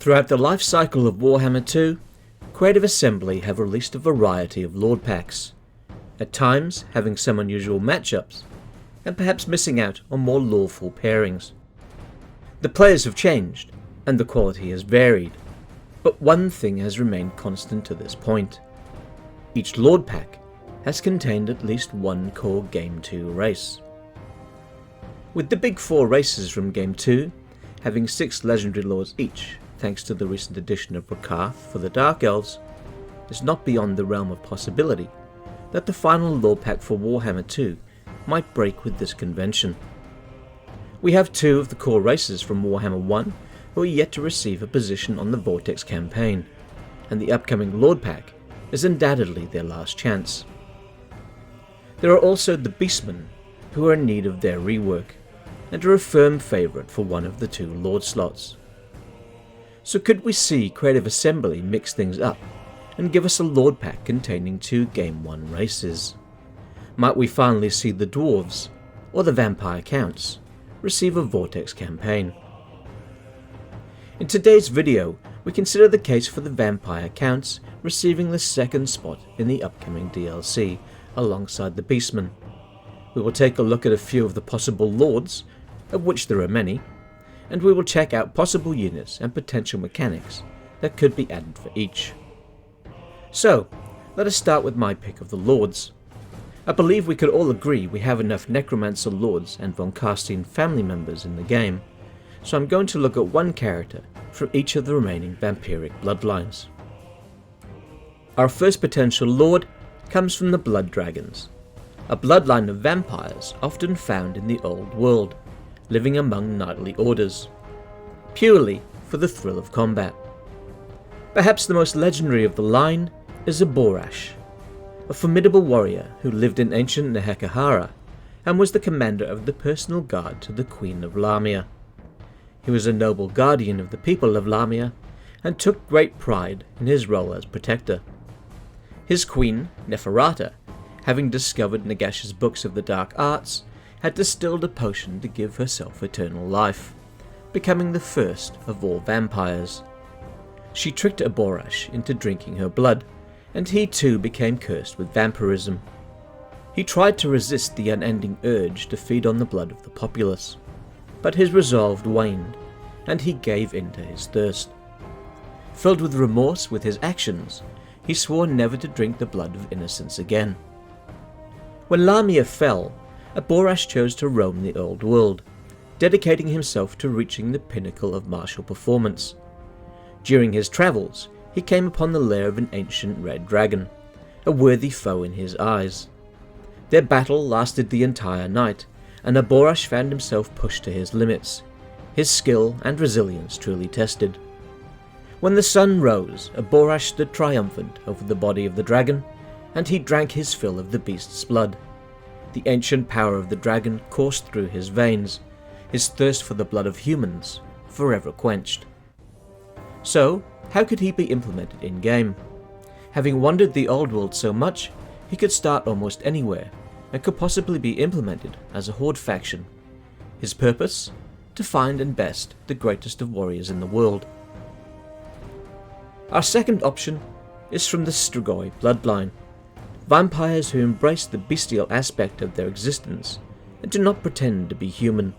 Throughout the life cycle of Warhammer 2, Creative Assembly have released a variety of Lord packs, at times having some unusual matchups, and perhaps missing out on more lawful pairings. The players have changed, and the quality has varied, but one thing has remained constant to this point. Each Lord pack has contained at least one core Game 2 race. With the big 4 races from Game 2 having 6 legendary lords each, thanks to the recent addition of Rakarth for the Dark Elves, it's not beyond the realm of possibility that the final lore pack for Warhammer 2 might break with this convention. We have 2 of the core races from Warhammer 1 who are yet to receive a position on the Vortex campaign, and the upcoming Lord pack is undoubtedly their last chance. There are also the Beastmen, who are in need of their rework, and are a firm favourite for one of the 2 Lord slots. So could we see Creative Assembly mix things up and give us a Lord pack containing 2 Game 1 races? Might we finally see the Dwarves, or the Vampire Counts, receive a Vortex campaign? In today's video, we consider the case for the Vampire Counts receiving the 2nd spot in the upcoming DLC, alongside the Beastmen. We will take a look at a few of the possible Lords, of which there are many, and we will check out possible units and potential mechanics that could be added for each. So, let us start with my pick of the Lords. I believe we could all agree we have enough Necromancer Lords and Von Carstein family members in the game, so I'm going to look at one character from each of the remaining vampiric bloodlines. Our first potential Lord comes from the Blood Dragons, a bloodline of vampires often found in the Old World, living among knightly orders, purely for the thrill of combat. Perhaps the most legendary of the line is Abhorash, a formidable warrior who lived in ancient Neferata and was the commander of the personal guard to the Queen of Lahmian. He was a noble guardian of the people of Lahmian and took great pride in his role as protector. His queen, Neferata, having discovered Nagash's books of the dark arts, had distilled a potion to give herself eternal life, becoming the first of all vampires. She tricked Abhorash into drinking her blood, and he too became cursed with vampirism. He tried to resist the unending urge to feed on the blood of the populace, but his resolve waned, and he gave in to his thirst. Filled with remorse with his actions, he swore never to drink the blood of innocents again. When Lahmian fell, Abhorash chose to roam the Old World, dedicating himself to reaching the pinnacle of martial performance. During his travels, he came upon the lair of an ancient red dragon, a worthy foe in his eyes. Their battle lasted the entire night, and Abhorash found himself pushed to his limits, his skill and resilience truly tested. When the sun rose, Abhorash stood triumphant over the body of the dragon, and he drank his fill of the beast's blood. The ancient power of the dragon coursed through his veins, his thirst for the blood of humans forever quenched. So, how could he be implemented in-game? Having wandered the Old World so much, he could start almost anywhere, and could possibly be implemented as a Horde faction. His purpose? To find and best the greatest of warriors in the world. Our second option is from the Strigany bloodline, vampires who embrace the bestial aspect of their existence and do not pretend to be human.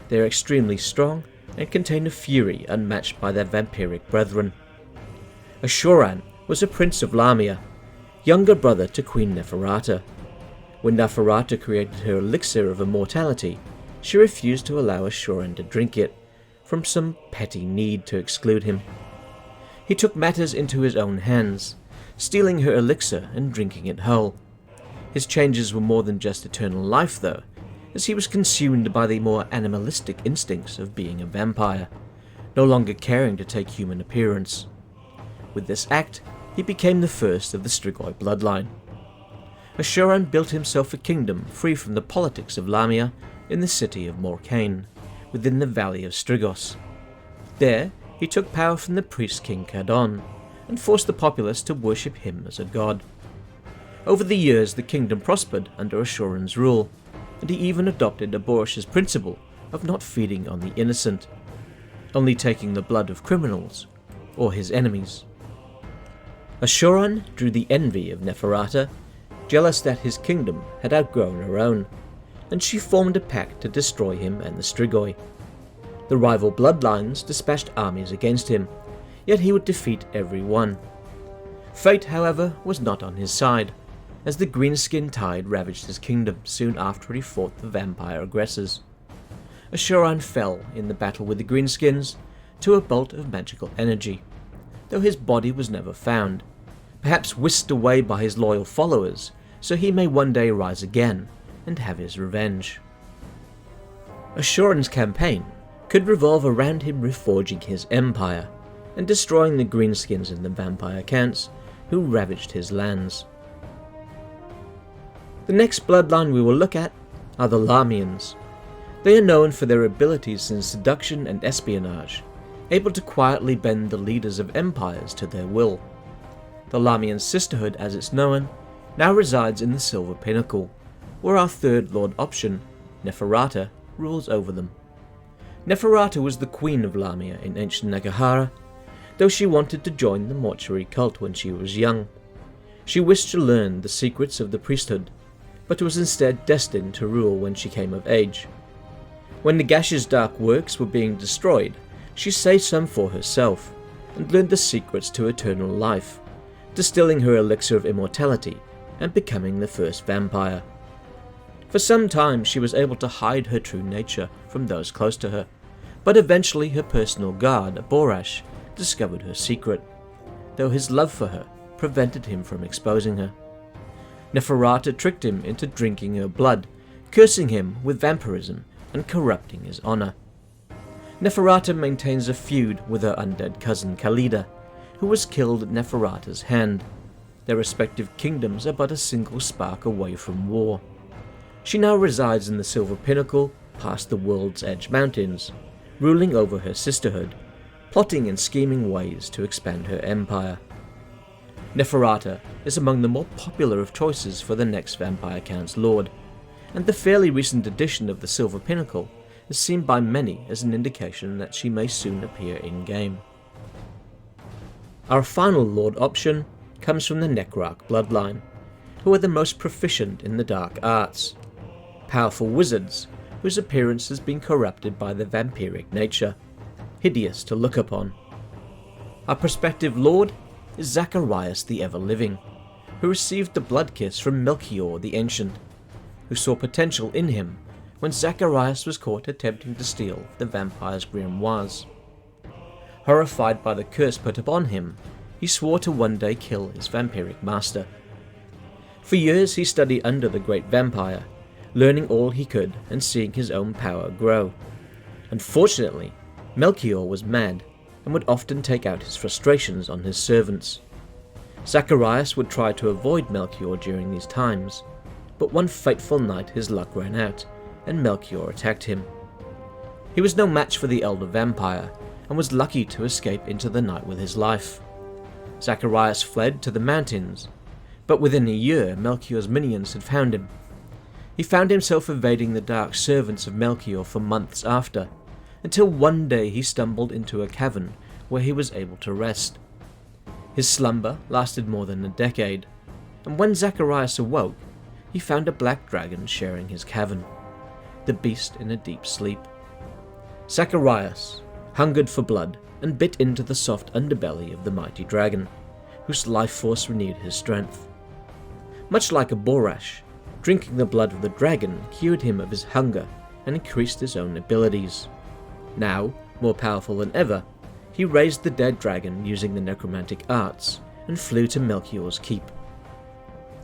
They are extremely strong and contain a fury unmatched by their vampiric brethren. Ushoran was a prince of Lahmian, younger brother to Queen Neferata. When Neferata created her elixir of immortality, she refused to allow Ushoran to drink it, from some petty need to exclude him. He took matters into his own hands, stealing her elixir and drinking it whole. His changes were more than just eternal life though, as he was consumed by the more animalistic instincts of being a vampire, no longer caring to take human appearance. With this act, he became the first of the Strigany bloodline. Ushoran built himself a kingdom free from the politics of Lahmian in the city of Mourguls, within the valley of Strigos. There, he took power from the priest king Carrion, and forced the populace to worship him as a god. Over the years the kingdom prospered under Ushoran's rule, and he even adopted Abhorash's principle of not feeding on the innocent. only taking the blood of criminals or his enemies. Ushoran drew the envy of Neferata, jealous that his kingdom had outgrown her own, and she formed a pact to destroy him and the Strigoi. The rival bloodlines dispatched armies against him, yet he would defeat every one. Fate, however, was not on his side, as the greenskin tide ravaged his kingdom soon after he fought the vampire aggressors. Ushoran fell in the battle with the greenskins to a bolt of magical energy, though his body was never found, perhaps whisked away by his loyal followers, so he may one day rise again and have his revenge. Ushoran's campaign could revolve around him reforging his empire and destroying the greenskins and the vampire counts who ravaged his lands. The next bloodline we will look at are the Lahmians. They are known for their abilities in seduction and espionage, able to quietly bend the leaders of empires to their will. The Lahmian Sisterhood, as it's known, now resides in the Silver Pinnacle, where our third Lord option, Neferata, rules over them. Neferata was the queen of Lahmia in ancient Nagahara, though she wanted to join the mortuary cult when she was young. She wished to learn the secrets of the priesthood, but was instead destined to rule when she came of age. When Nagash's dark works were being destroyed, she saved some for herself, and learned the secrets to eternal life, distilling her elixir of immortality and becoming the first vampire. For some time she was able to hide her true nature from those close to her, but eventually her personal guard, Abhorash, discovered her secret, though his love for her prevented him from exposing her. Neferata tricked him into drinking her blood, cursing him with vampirism and corrupting his honor. Neferata maintains a feud with her undead cousin Khalida, who was killed at Neferata's hand. Their respective kingdoms are but a single spark away from war. She now resides in the Silver Pinnacle, past the World's Edge Mountains, ruling over her sisterhood, plotting and scheming ways to expand her empire. Neferata is among the more popular of choices for the next Vampire Count's Lord, and the fairly recent addition of the Silver Pinnacle is seen by many as an indication that she may soon appear in-game. Our final Lord option comes from the Necrarch bloodline, who are the most proficient in the dark arts. Powerful wizards whose appearance has been corrupted by the vampiric nature, hideous to look upon. Our prospective Lord is Zacharias the Everliving, who received the blood kiss from Melchior the Ancient, who saw potential in him when Zacharias was caught attempting to steal the vampire's grimoires. Horrified by the curse put upon him, he swore to one day kill his vampiric master. For years he studied under the great vampire, learning all he could and seeing his own power grow. Unfortunately, Melchior was mad and would often take out his frustrations on his servants. Zacharias would try to avoid Melchior during these times, but one fateful night his luck ran out and Melchior attacked him. He was no match for the elder vampire and was lucky to escape into the night with his life. Zacharias fled to the mountains, but within a year Melchior's minions had found him. He found himself evading the dark servants of Melchior for months after, until one day he stumbled into a cavern where he was able to rest. His slumber lasted more than a decade, and when Zacharias awoke, he found a black dragon sharing his cavern, the beast in a deep sleep. Zacharias hungered for blood and bit into the soft underbelly of the mighty dragon, whose life force renewed his strength. Much like Abhorash, drinking the blood of the dragon cured him of his hunger and increased his own abilities. Now, more powerful than ever, he raised the dead dragon using the necromantic arts and flew to Melchior's keep.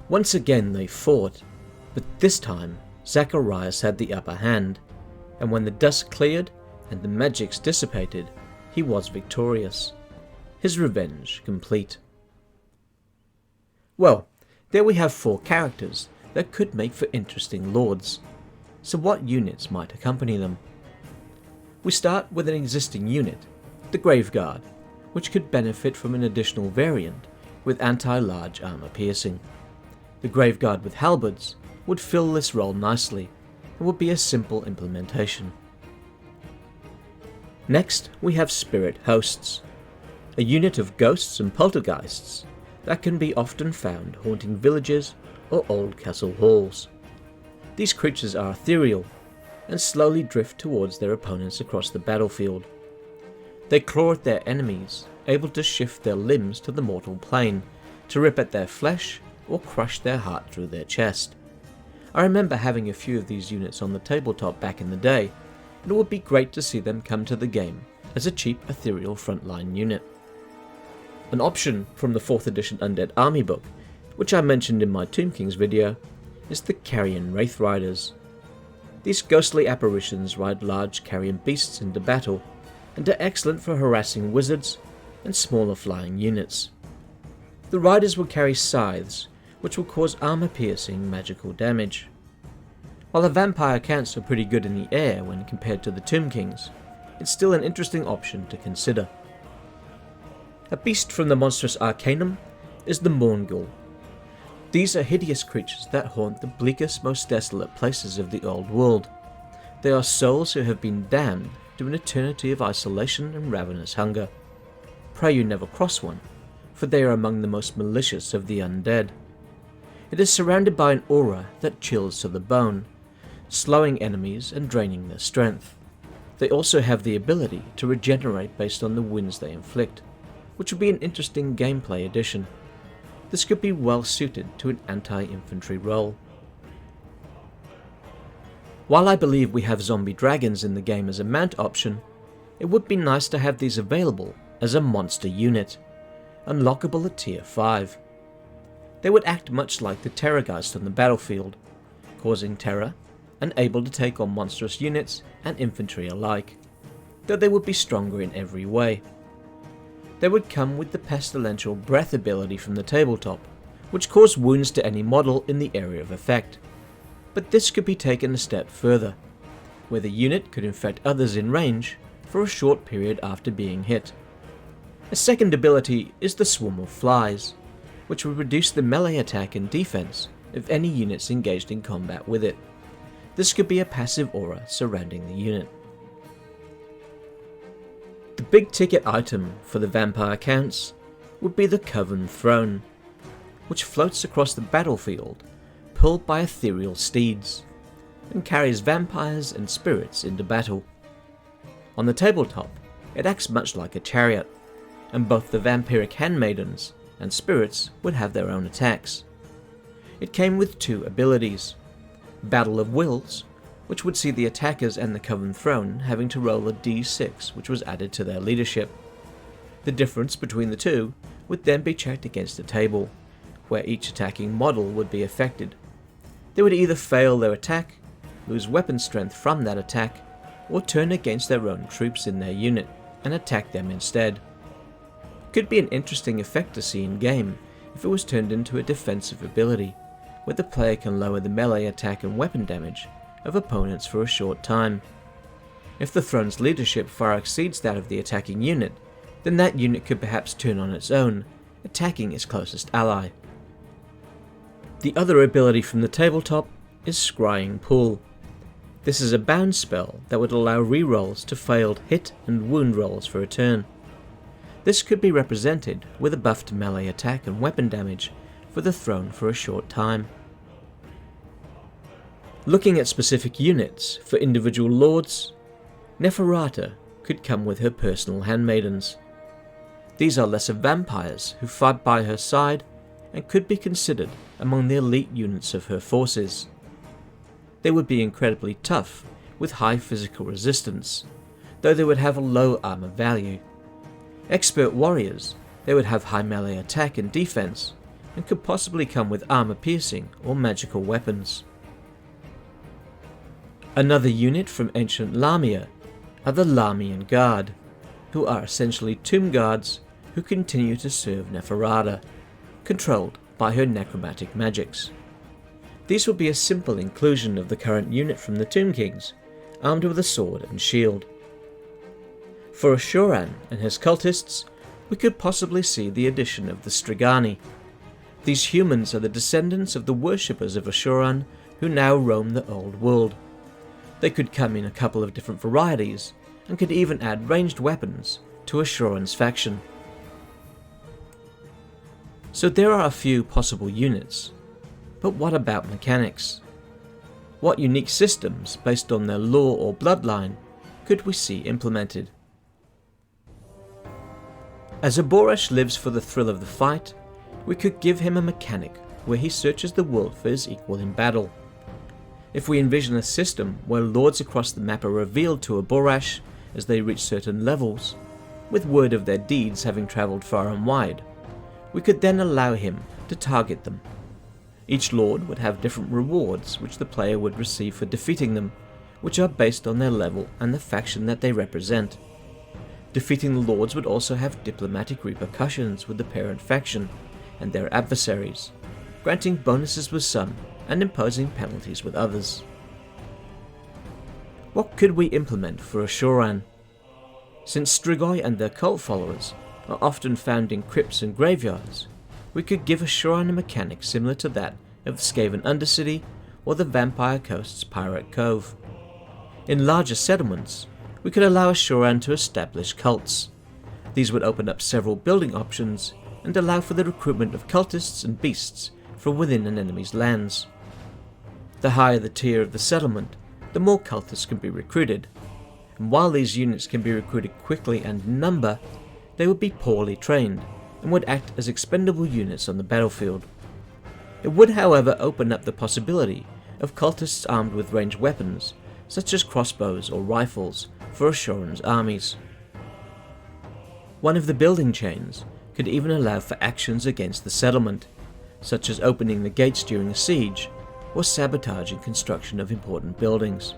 Once again they fought, but this time Zacharias had the upper hand, and when the dust cleared and the magics dissipated, he was victorious, his revenge complete. Well, there we have 4 characters that could make for interesting lords. So what units might accompany them? We start with an existing unit, the Graveguard, which could benefit from an additional variant with anti-large armor piercing. The Graveguard with Halberds would fill this role nicely and would be a simple implementation. Next, we have spirit hosts, a unit of ghosts and poltergeists that can be often found haunting villages or old castle halls. These creatures are ethereal and slowly drift towards their opponents across the battlefield. They claw at their enemies, able to shift their limbs to the mortal plane, to rip at their flesh or crush their heart through their chest. I remember having a few of these units on the tabletop back in the day, and it would be great to see them come to the game as a cheap ethereal frontline unit. An option from the 4th edition Undead Army book, which I mentioned in my Tomb Kings video, is the Carrion Wraith Riders. These ghostly apparitions ride large carrion beasts into battle, and are excellent for harassing wizards and smaller flying units. The riders will carry scythes, which will cause armor-piercing magical damage. While the vampire counts are pretty good in the air when compared to the Tomb Kings, it's still an interesting option to consider. A beast from the monstrous Arcanum is the Mourgul. These are hideous creatures that haunt the bleakest, most desolate places of the old world. They are souls who have been damned to an eternity of isolation and ravenous hunger. Pray you never cross one, for they are among the most malicious of the undead. It is surrounded by an aura that chills to the bone, slowing enemies and draining their strength. They also have the ability to regenerate based on the wounds they inflict, which would be an interesting gameplay addition. This could be well suited to an anti-infantry role. While I believe we have zombie dragons in the game as a mount option, it would be nice to have these available as a monster unit, unlockable at tier 5. They would act much like the Terrorgeist on the battlefield, causing terror and able to take on monstrous units and infantry alike, though they would be stronger in every way. They would come with the pestilential breath ability from the tabletop, which caused wounds to any model in the area of effect. But this could be taken a step further, where the unit could infect others in range for a short period after being hit. A second ability is the Swarm of Flies, which would reduce the melee attack and defense of any units engaged in combat with it. This could be a passive aura surrounding the unit. The big ticket item for the vampire counts would be the Coven throne, which floats across the battlefield, pulled by ethereal steeds, and carries vampires and spirits into battle. On the tabletop, it acts much like a chariot, and both the vampiric handmaidens and spirits would have their own attacks. It came with 2 abilities: Battle of Wills, which would see the attackers and the Coven throne having to roll a d6 which was added to their leadership. The difference between the two would then be checked against a table, where each attacking model would be affected. They would either fail their attack, lose weapon strength from that attack, or turn against their own troops in their unit and attack them instead. Could be an interesting effect to see in game if it was turned into a defensive ability, where the player can lower the melee attack and weapon damage of opponents for a short time. If the throne's leadership far exceeds that of the attacking unit, then that unit could perhaps turn on its own, attacking its closest ally. The other ability from the tabletop is Scrying Pool. This is a bound spell that would allow rerolls to failed hit and wound rolls for a turn. This could be represented with a buffed melee attack and weapon damage for the throne for a short time. Looking at specific units for individual lords, Neferata could come with her personal handmaidens. These are lesser vampires who fight by her side and could be considered among the elite units of her forces. They would be incredibly tough with high physical resistance, though they would have a low armor value. Expert warriors, they would have high melee attack and defense, and could possibly come with armor piercing or magical weapons. Another unit from ancient Lahmian are the Lahmian Guard, who are essentially tomb guards who continue to serve Neferata, controlled by her necromantic magics. These would be a simple inclusion of the current unit from the Tomb Kings, armed with a sword and shield. For Ushoran and his cultists, we could possibly see the addition of the Strigany. These humans are the descendants of the worshippers of Ushoran who now roam the old world. They could come in a couple of different varieties, and could even add ranged weapons to Ushoran's faction. So there are a few possible units, but what about mechanics? What unique systems based on their lore or bloodline could we see implemented? As Abhorash lives for the thrill of the fight, we could give him a mechanic where he searches the world for his equal in battle. If we envision a system where lords across the map are revealed to Abhorash as they reach certain levels, with word of their deeds having travelled far and wide, we could then allow him to target them. Each lord would have different rewards which the player would receive for defeating them, which are based on their level and the faction that they represent. Defeating the lords would also have diplomatic repercussions with the parent faction and their adversaries, granting bonuses with some and imposing penalties with others. What could we implement for Ushoran? Since Strigany and their cult followers are often found in crypts and graveyards, we could give Ushoran a mechanic similar to that of the Skaven Undercity or the Vampire Coast's Pirate Cove. In larger settlements, we could allow Ushoran to establish cults. These would open up several building options and allow for the recruitment of cultists and beasts from within an enemy's lands. The higher the tier of the settlement, the more cultists can be recruited, and while these units can be recruited quickly and in number, they would be poorly trained and would act as expendable units on the battlefield. It would, however, open up the possibility of cultists armed with ranged weapons, such as crossbows or rifles, for Ushoran's armies. One of the building chains could even allow for actions against the settlement, such as opening the gates during a siege or sabotaging construction of important buildings.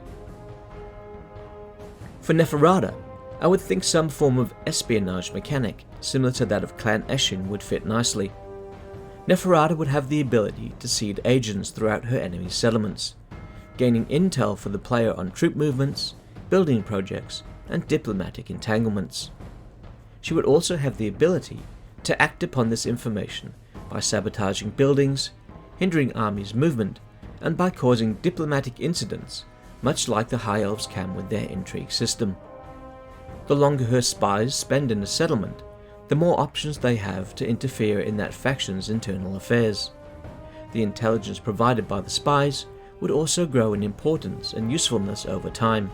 For Neferata, I would think some form of espionage mechanic similar to that of Clan Eshin would fit nicely. Neferata would have the ability to seed agents throughout her enemy's settlements, gaining intel for the player on troop movements, building projects, and diplomatic entanglements. She would also have the ability to act upon this information by sabotaging buildings, hindering armies' movement, and by causing diplomatic incidents, much like the High Elves can with their intrigue system. The longer her spies spend in a settlement, the more options they have to interfere in that faction's internal affairs. The intelligence provided by the spies would also grow in importance and usefulness over time.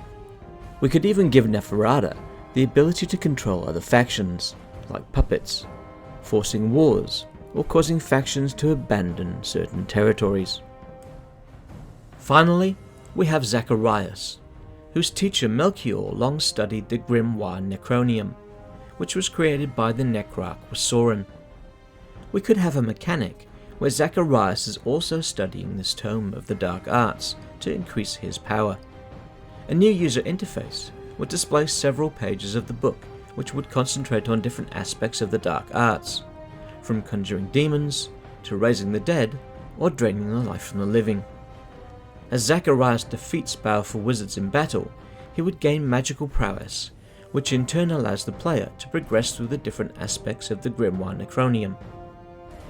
We could even give Neferata the ability to control other factions, like puppets, forcing wars, or causing factions to abandon certain territories. Finally, we have Zacharias, whose teacher Melchior long studied the Grimoire Necronium, which was created by the Necrarch Ushoran. We could have a mechanic where Zacharias is also studying this tome of the dark arts to increase his power. A new user interface would display several pages of the book which would concentrate on different aspects of the dark arts, from conjuring demons to raising the dead or draining the life from the living. As Zacharias defeats powerful wizards in battle, he would gain magical prowess, which in turn allows the player to progress through the different aspects of the Grimoire Necronium.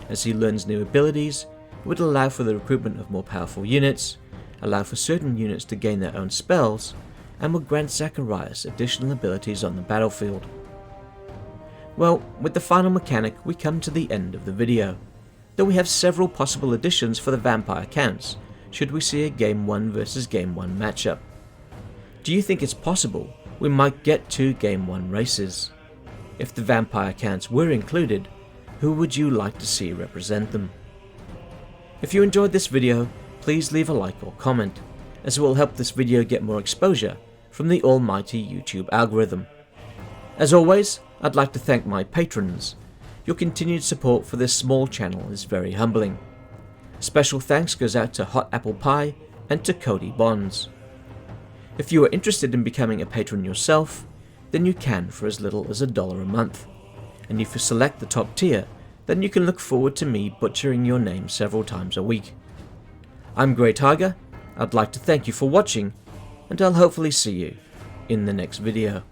As he learns new abilities, it would allow for the recruitment of more powerful units, allow for certain units to gain their own spells, and would grant Zacharias additional abilities on the battlefield. Well, with the final mechanic we come to the end of the video, though we have several possible additions for the vampire counts should we see a Game 1 versus Game 1 matchup. Do you think it's possible we might get 2 Game 1 races? If the vampire counts were included, who would you like to see represent them? If you enjoyed this video, please leave a like or comment, as it will help this video get more exposure from the almighty YouTube algorithm. As always, I'd like to thank my patrons. Your continued support for this small channel is very humbling. Special thanks goes out to Hot Apple Pie and to Cody Bonds. If you are interested in becoming a patron yourself, then you can for as little as $1 a month. And if you select the top tier, then you can look forward to me butchering your name several times a week. I'm Grey Tiger, I'd like to thank you for watching, and I'll hopefully see you in the next video.